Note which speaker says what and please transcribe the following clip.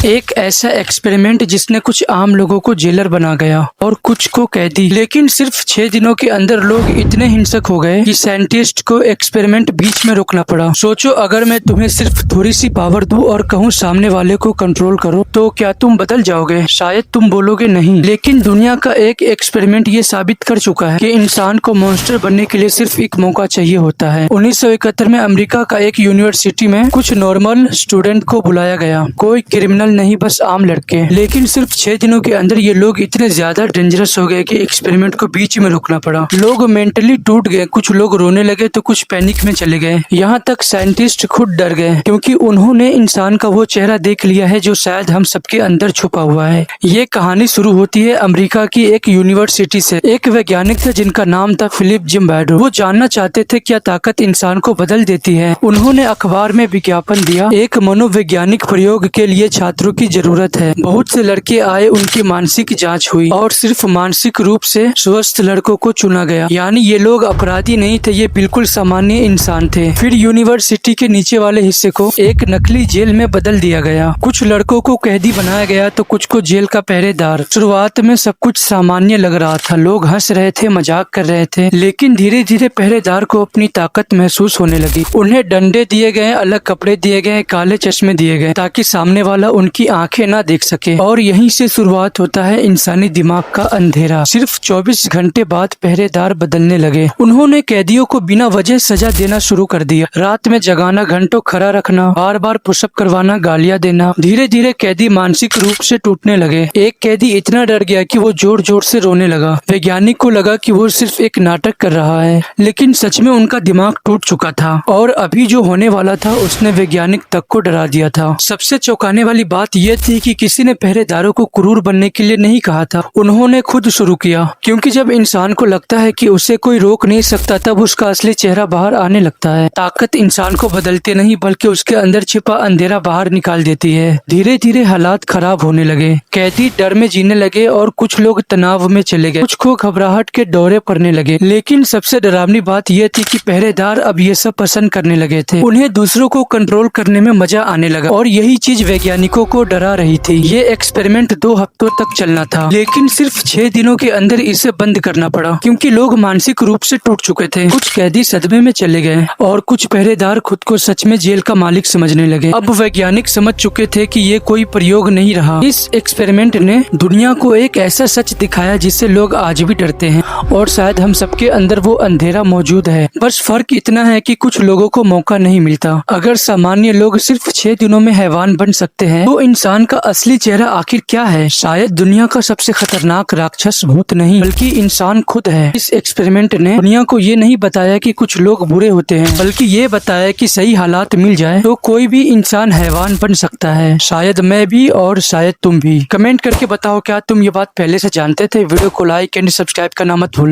Speaker 1: एक ऐसा एक्सपेरिमेंट जिसने कुछ आम लोगों को जेलर बना गया और कुछ को कैदी। लेकिन सिर्फ 6 दिनों के अंदर लोग इतने हिंसक हो गए कि साइंटिस्ट को एक्सपेरिमेंट बीच में रोकना पड़ा। सोचो, अगर मैं तुम्हें सिर्फ थोड़ी सी पावर दूं और कहूं सामने वाले को कंट्रोल करो, तो क्या तुम बदल जाओगे? शायद तुम बोलोगे नहीं। लेकिन दुनिया का एक एक्सपेरिमेंट ये साबित कर चुका है कि इंसान को मॉन्स्टर बनने के लिए सिर्फ एक मौका चाहिए होता है। 1971 में अमेरिका का एक यूनिवर्सिटी में कुछ नॉर्मल स्टूडेंट को बुलाया गया। कोई क्रिमिनल नहीं, बस आम लड़के। लेकिन सिर्फ 6 दिनों के अंदर ये लोग इतने ज्यादा डेंजरस हो गए कि एक्सपेरिमेंट को बीच में रोकना पड़ा। लोग मेंटली टूट गए, कुछ लोग रोने लगे तो कुछ पैनिक में चले गए। यहाँ तक साइंटिस्ट खुद डर गए, क्योंकि उन्होंने इंसान का वो चेहरा देख लिया है जो शायद हम सबके अंदर छुपा हुआ है। ये कहानी शुरू होती है अमेरिका की एक यूनिवर्सिटी से। एक वैज्ञानिक था जिनका नाम था फिलिप जिम्बार्डो। वो जानना चाहते थे क्या ताकत इंसान को बदल देती है। उन्होंने अखबार में विज्ञापन दिया, एक मनोवैज्ञानिक प्रयोग के लिए छात्रों की जरूरत है। बहुत से लड़के आए, उनकी मानसिक जांच हुई और सिर्फ मानसिक रूप से स्वस्थ लड़कों को चुना गया। यानी ये लोग अपराधी नहीं थे, ये बिल्कुल सामान्य इंसान थे। फिर यूनिवर्सिटी के नीचे वाले हिस्से को एक नकली जेल में बदल दिया गया। कुछ लड़कों को कैदी बनाया गया तो कुछ को जेल का पहरेदार। शुरुआत में सब कुछ सामान्य लग रहा था, लोग हंस रहे थे, मजाक कर रहे थे। लेकिन धीरे धीरे पहरेदार को अपनी ताकत महसूस होने लगी। उन्हें डंडे दिए गए, अलग कपड़े दिए गए, काले चश्मे दिए गए, ताकि सामने वाला उनकी आंखें ना देख सके। और यहीं से शुरुआत होता है इंसानी दिमाग का अंधेरा। सिर्फ 24 घंटे बाद पहरेदार बदलने लगे। उन्होंने कैदियों को बिना वजह सजा देना शुरू कर दिया। रात में जगाना, घंटों खड़ा रखना, बार बार पुशअप करवाना, गालियां देना। धीरे धीरे कैदी मानसिक रूप से टूटने लगे। एक कैदी इतना डर गया कि वो जोर जोर से रोने लगा। वैज्ञानिक को लगा कि वो सिर्फ एक नाटक कर रहा है, लेकिन सच में उनका दिमाग टूट चुका था और अभी जो होने वाला था उसने वैज्ञानिक तक को डरा दिया था। सबसे चौंकाने वाली बात यह थी कि किसी ने पहरेदारों को क्रूर बनने के लिए नहीं कहा था, उन्होंने खुद शुरू किया। क्योंकि जब इंसान को लगता है कि उसे कोई रोक नहीं सकता, तब उसका असली चेहरा बाहर आने लगता है। ताकत इंसान को बदलती नहीं, बल्कि उसके अंदर छिपा अंधेरा बाहर निकाल देती है। धीरे धीरे हालात खराब होने लगे। कैदी डर में जीने लगे और कुछ लोग तनाव में चले गए। कुछ को घबराहट के दौरे पड़ने लगे। लेकिन सबसे डरावनी बात यह थी कि पहरेदार अब ये सब पसंद करने लगे थे। उन्हें दूसरों को कंट्रोल करने में मजा आने लगा और यही चीज वैज्ञानिकों को डरा रही थी। ये एक्सपेरिमेंट 2 हफ्तों तक चलना था, लेकिन सिर्फ 6 दिनों के अंदर इसे बंद करना पड़ा, क्योंकि लोग मानसिक रूप से टूट चुके थे। कुछ कैदी सदमे में चले गए और कुछ पहरेदार खुद को सच में जेल का मालिक समझने लगे। अब वैज्ञानिक समझ चुके थे कि ये कोई प्रयोग नहीं रहा। इस एक्सपेरिमेंट ने दुनिया को एक ऐसा सच दिखाया जिससे लोग आज भी डरते हैं, और शायद हम सबके अंदर वो अंधेरा मौजूद है। बस फर्क इतना है कि कुछ लोगों को मौका नहीं मिलता। अगर सामान्य लोग सिर्फ 6 दिनों में हैवान बन सकते हैं, तो इंसान का असली चेहरा आखिर क्या है? शायद दुनिया का सबसे खतरनाक राक्षस भूत नहीं, बल्कि इंसान खुद है। इस एक्सपेरिमेंट ने दुनिया को ये नहीं बताया कि कुछ लोग बुरे होते हैं, बल्कि ये बताया कि सही हालात मिल जाए तो कोई भी इंसान हैवान बन सकता है। शायद मैं भी और शायद तुम भी। कमेंट करके बताओ, क्या तुम ये बात पहले से जानते थे? वीडियो को लाइक एंड सब्सक्राइब करना मत भूलना।